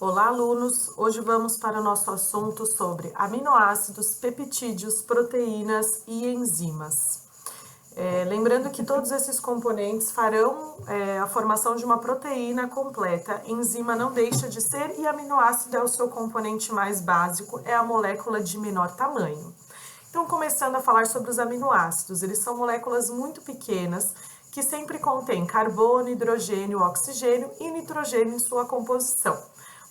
Olá, alunos! Hoje vamos para o nosso assunto sobre aminoácidos, peptídeos, proteínas e enzimas. Lembrando que todos esses componentes farão a formação de uma proteína completa. Enzima não deixa de ser e aminoácido é o seu componente mais básico, é a molécula de menor tamanho. Então, começando a falar sobre os aminoácidos, eles são moléculas muito pequenas que sempre contêm carbono, hidrogênio, oxigênio e nitrogênio em sua composição.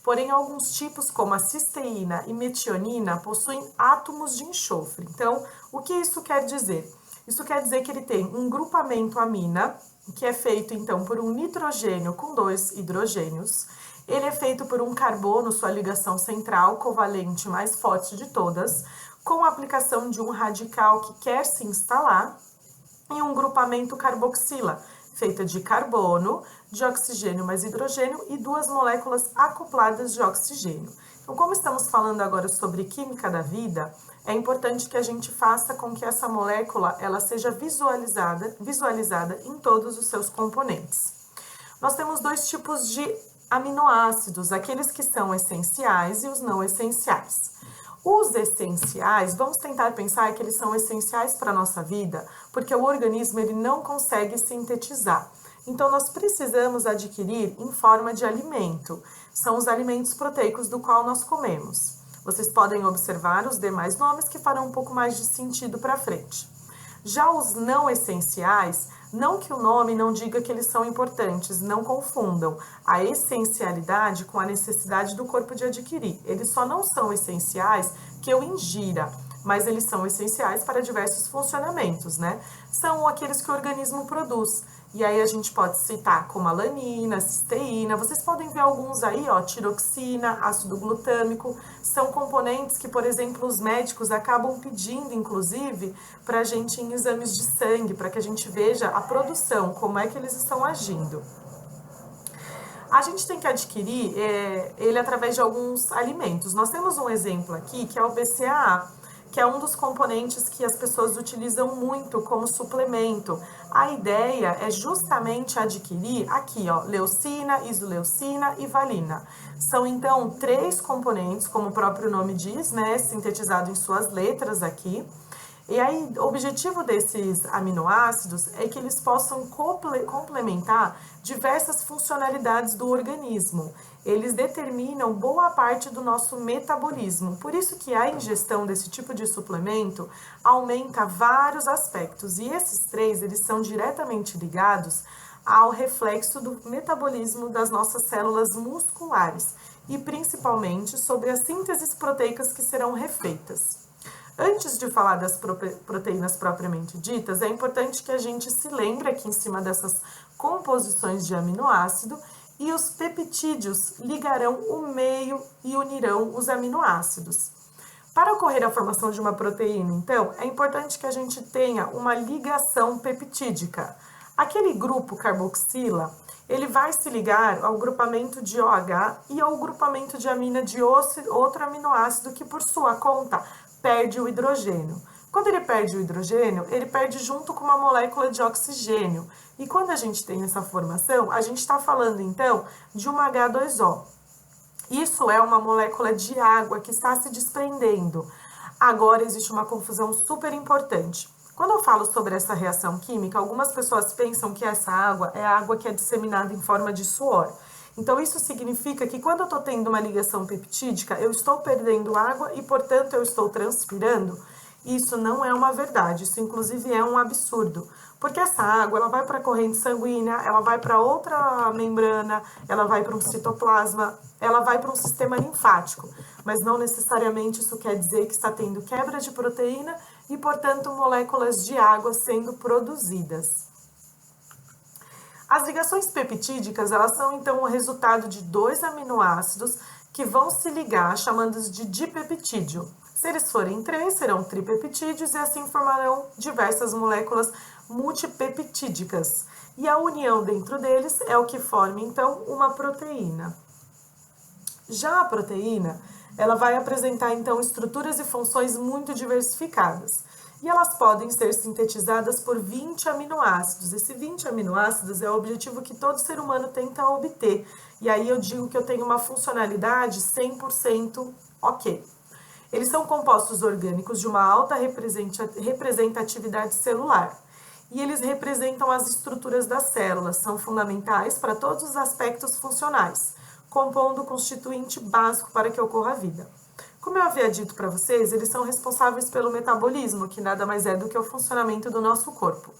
Porém, alguns tipos, como a cisteína e metionina, possuem átomos de enxofre. Então, o que isso quer dizer? Isso quer dizer que ele tem um grupamento amina, que é feito, então, por um nitrogênio com 2 hidrogênios. Ele é feito por um carbono, sua ligação central, covalente mais forte de todas, com a aplicação de um radical que quer se instalar, e um grupamento carboxila, feita de carbono, de oxigênio mais hidrogênio e 2 moléculas acopladas de oxigênio. Então, como estamos falando agora sobre química da vida, é importante que a gente faça com que essa molécula ela seja visualizada em todos os seus componentes. Nós temos 2 tipos de aminoácidos, aqueles que são essenciais e os não essenciais. Os essenciais, vamos tentar pensar que eles são essenciais para a nossa vida, porque o organismo ele não consegue sintetizar. Então, nós precisamos adquirir em forma de alimento. São os alimentos proteicos do qual nós comemos. Vocês podem observar os demais nomes que farão um pouco mais de sentido para frente. Já os não essenciais, não que o nome não diga que eles são importantes, não confundam a essencialidade com a necessidade do corpo de adquirir. Eles só não são essenciais que eu ingira, mas eles são essenciais para diversos funcionamentos, né? São aqueles que o organismo produz. E aí a gente pode citar como alanina, cisteína, vocês podem ver alguns aí, ó, tiroxina, ácido glutâmico, são componentes que, por exemplo, os médicos acabam pedindo, inclusive, para a gente em exames de sangue, para que a gente veja a produção, como é que eles estão agindo. A gente tem que adquirir ele através de alguns alimentos. Nós temos um exemplo aqui, que é o BCAA, que é um dos componentes que as pessoas utilizam muito como suplemento. A ideia é justamente adquirir aqui, ó, leucina, isoleucina e valina. São, então, 3 componentes, como o próprio nome diz, né, sintetizado em suas letras aqui. E aí, o objetivo desses aminoácidos é que eles possam complementar diversas funcionalidades do organismo. Eles determinam boa parte do nosso metabolismo. Por isso que a ingestão desse tipo de suplemento aumenta vários aspectos. E esses 3, eles são diretamente ligados ao reflexo do metabolismo das nossas células musculares e principalmente sobre as sínteses proteicas que serão refeitas. Antes de falar das proteínas propriamente ditas, é importante que a gente se lembre aqui em cima dessas composições de aminoácido e os peptídeos ligarão o meio e unirão os aminoácidos. Para ocorrer a formação de uma proteína, então, é importante que a gente tenha uma ligação peptídica. Aquele grupo carboxila, ele vai se ligar ao grupamento de OH e ao grupamento de amina de outro aminoácido que, por sua conta, perde o hidrogênio. Quando ele perde o hidrogênio, ele perde junto com uma molécula de oxigênio. E quando a gente tem essa formação, a gente está falando, então, de uma H2O. Isso é uma molécula de água que está se desprendendo. Agora, existe uma confusão super importante. Quando eu falo sobre essa reação química, algumas pessoas pensam que essa água é a água que é disseminada em forma de suor. Então, isso significa que quando eu estou tendo uma ligação peptídica, eu estou perdendo água e, portanto, eu estou transpirando. Isso não é uma verdade, isso inclusive é um absurdo. Porque essa água, ela vai para a corrente sanguínea, ela vai para outra membrana, ela vai para um citoplasma, ela vai para um sistema linfático. Mas não necessariamente isso quer dizer que está tendo quebra de proteína e, portanto, moléculas de água sendo produzidas. As ligações peptídicas, elas são então o resultado de 2 aminoácidos que vão se ligar, chamando de dipeptídeo. Se eles forem 3, serão tripeptídeos e assim formarão diversas moléculas multipeptídicas. E a união dentro deles é o que forma então uma proteína. Já a proteína, ela vai apresentar então estruturas e funções muito diversificadas. e elas podem ser sintetizadas por 20 aminoácidos. Esse 20 aminoácidos é o objetivo que todo ser humano tenta obter. E aí eu digo que eu tenho uma funcionalidade 100% ok. Eles são compostos orgânicos de uma alta representatividade celular. E eles representam as estruturas das células, são fundamentais para todos os aspectos funcionais, compondo o constituinte básico para que ocorra a vida. Como eu havia dito para vocês, eles são responsáveis pelo metabolismo, que nada mais é do que o funcionamento do nosso corpo.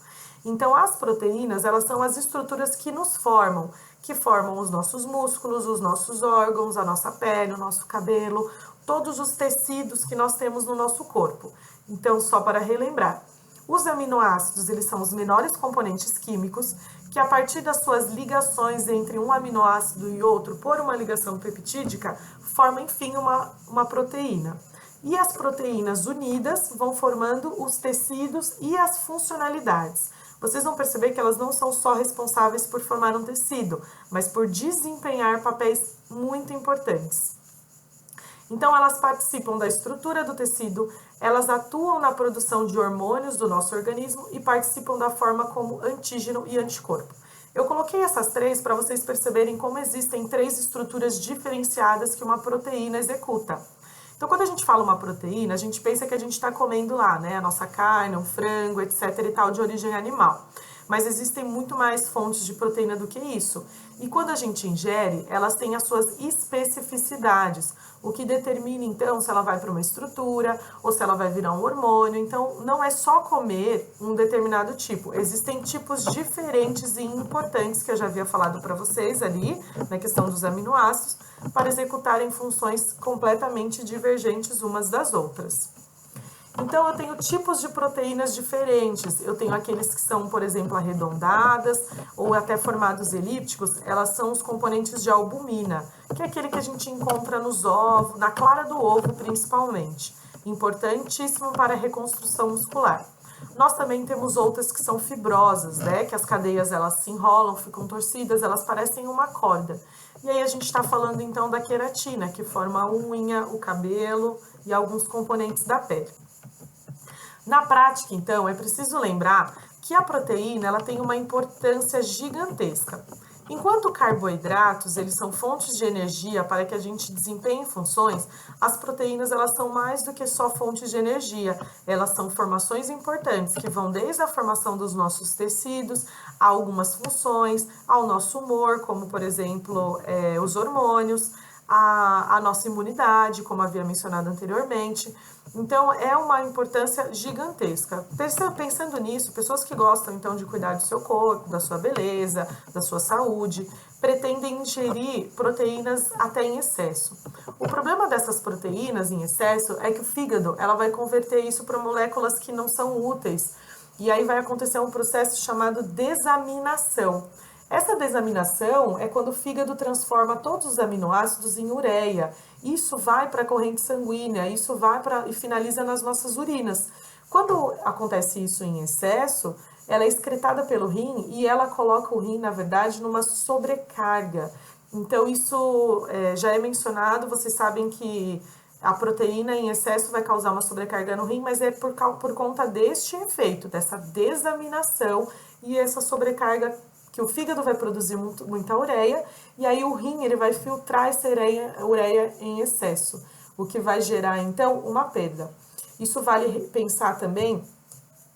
Então, as proteínas, elas são as estruturas que nos formam, que formam os nossos músculos, os nossos órgãos, a nossa pele, o nosso cabelo, todos os tecidos que nós temos no nosso corpo. Então, só para relembrar, os aminoácidos, eles são os menores componentes químicos que, a partir das suas ligações entre um aminoácido e outro por uma ligação peptídica, formam, enfim, uma proteína. E as proteínas unidas vão formando os tecidos e as funcionalidades. Vocês vão perceber que elas não são só responsáveis por formar um tecido, mas por desempenhar papéis muito importantes. Então, elas participam da estrutura do tecido, elas atuam na produção de hormônios do nosso organismo e participam da forma como antígeno e anticorpo. Eu coloquei essas três para vocês perceberem como existem três estruturas diferenciadas que uma proteína executa. Então, quando a gente fala uma proteína, a gente pensa que a gente está comendo lá, né, a nossa carne, um frango, etc e tal, de origem animal. Mas existem muito mais fontes de proteína do que isso. E quando a gente ingere, elas têm as suas especificidades, o que determina, então, se ela vai para uma estrutura ou se ela vai virar um hormônio. Então, não é só comer um determinado tipo. Existem tipos diferentes e importantes, que eu já havia falado para vocês ali, na questão dos aminoácidos, para executarem funções completamente divergentes umas das outras. Então, eu tenho tipos de proteínas diferentes. Eu tenho aqueles que são, por exemplo, arredondadas ou até formados elípticos. Elas são os componentes de albumina, que é aquele que a gente encontra nos ovos, na clara do ovo principalmente. Importantíssimo para a reconstrução muscular. Nós também temos outras que são fibrosas, né? Que as cadeias elas se enrolam, ficam torcidas, elas parecem uma corda. E aí a gente está falando então da queratina, que forma a unha, o cabelo e alguns componentes da pele. Na prática, então, é preciso lembrar que a proteína ela tem uma importância gigantesca. Enquanto carboidratos, eles são fontes de energia para que a gente desempenhe funções, as proteínas elas são mais do que só fontes de energia. Elas são formações importantes que vão desde a formação dos nossos tecidos, a algumas funções, ao nosso humor, como por exemplo, os hormônios, a nossa imunidade, como havia mencionado anteriormente. Então, é uma importância gigantesca. Pensando nisso, pessoas que gostam, então, de cuidar do seu corpo, da sua beleza, da sua saúde, pretendem ingerir proteínas até em excesso. O problema dessas proteínas em excesso é que o fígado, ela vai converter isso para moléculas que não são úteis. E aí vai acontecer um processo chamado desaminação. Essa desaminação é quando o fígado transforma todos os aminoácidos em ureia. Isso vai para a corrente sanguínea, isso vai e finaliza nas nossas urinas. Quando acontece isso em excesso, ela é excretada pelo rim e ela coloca o rim, na verdade, numa sobrecarga. Então, isso já é mencionado, vocês sabem que a proteína em excesso vai causar uma sobrecarga no rim, mas é por conta deste efeito, dessa desaminação e essa sobrecarga que o fígado vai produzir muita ureia, e aí o rim ele vai filtrar essa ureia em excesso, o que vai gerar, então, uma perda. Isso vale pensar também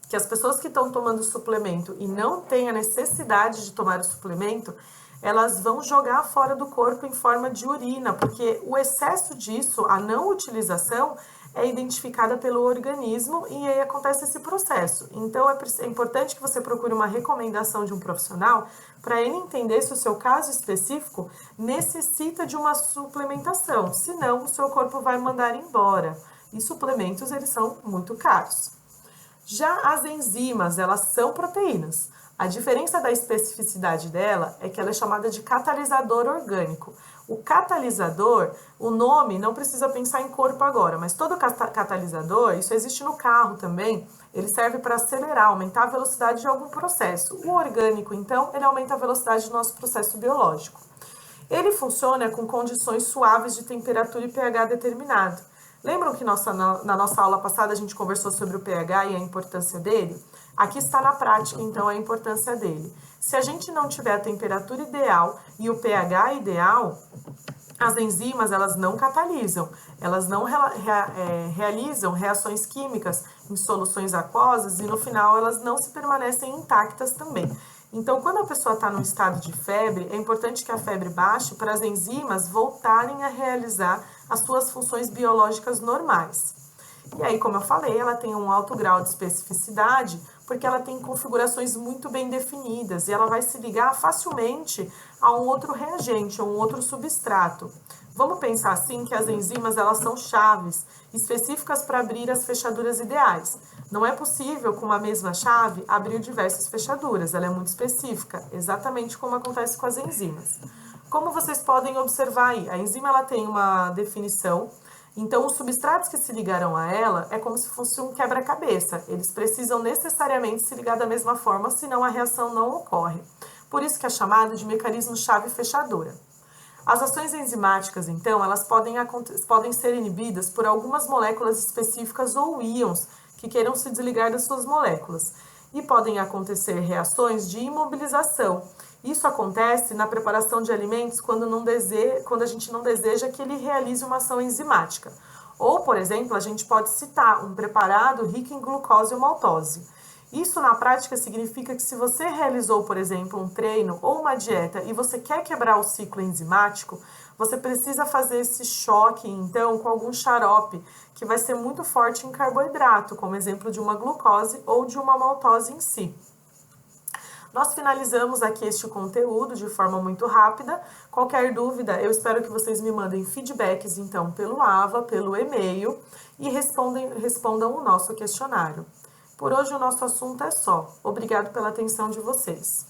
que as pessoas que estão tomando suplemento e não têm a necessidade de tomar o suplemento, elas vão jogar fora do corpo em forma de urina, porque o excesso disso, a não utilização, é identificada pelo organismo e aí acontece esse processo. Então, é importante que você procure uma recomendação de um profissional para ele entender se o seu caso específico necessita de uma suplementação, senão o seu corpo vai mandar embora. E suplementos, eles são muito caros. Já as enzimas, elas são proteínas. A diferença da especificidade dela é que ela é chamada de catalisador orgânico. O catalisador, o nome, não precisa pensar em corpo agora, mas todo catalisador, isso existe no carro também, ele serve para acelerar, aumentar a velocidade de algum processo. O orgânico, então, ele aumenta a velocidade do nosso processo biológico. Ele funciona com condições suaves de temperatura e pH determinado. Lembram que na nossa aula passada a gente conversou sobre o pH e a importância dele? Aqui está na prática, então, a importância dele. Se a gente não tiver a temperatura ideal e o pH ideal, as enzimas, elas não catalisam, elas não realizam reações químicas em soluções aquosas e no final elas não se permanecem intactas também. Então, quando a pessoa está num estado de febre, é importante que a febre baixe para as enzimas voltarem a realizar as suas funções biológicas normais. E aí, como eu falei, ela tem um alto grau de especificidade, porque ela tem configurações muito bem definidas e ela vai se ligar facilmente a um outro reagente, a um outro substrato. Vamos pensar assim que as enzimas, elas são chaves específicas para abrir as fechaduras ideais. Não é possível, com uma mesma chave, abrir diversas fechaduras, ela é muito específica, exatamente como acontece com as enzimas. Como vocês podem observar aí, a enzima ela tem uma definição. Então, os substratos que se ligarão a ela é como se fosse um quebra-cabeça. Eles precisam necessariamente se ligar da mesma forma, senão a reação não ocorre. Por isso que é chamado de mecanismo chave-fechadura. As ações enzimáticas, então, elas podem ser inibidas por algumas moléculas específicas ou íons que queiram se desligar das suas moléculas. E podem acontecer reações de imobilização. Isso acontece na preparação de alimentos quando a gente não deseja que ele realize uma ação enzimática. Ou, por exemplo, a gente pode citar um preparado rico em glucose ou maltose. Isso, na prática, significa que se você realizou, por exemplo, um treino ou uma dieta e você quer quebrar o ciclo enzimático, você precisa fazer esse choque, então, com algum xarope, que vai ser muito forte em carboidrato, como exemplo de uma glucose ou de uma maltose em si. Nós finalizamos aqui este conteúdo de forma muito rápida. Qualquer dúvida, eu espero que vocês me mandem feedbacks, então, pelo AVA, pelo e-mail e respondam o nosso questionário. Por hoje, o nosso assunto é só. Obrigado pela atenção de vocês.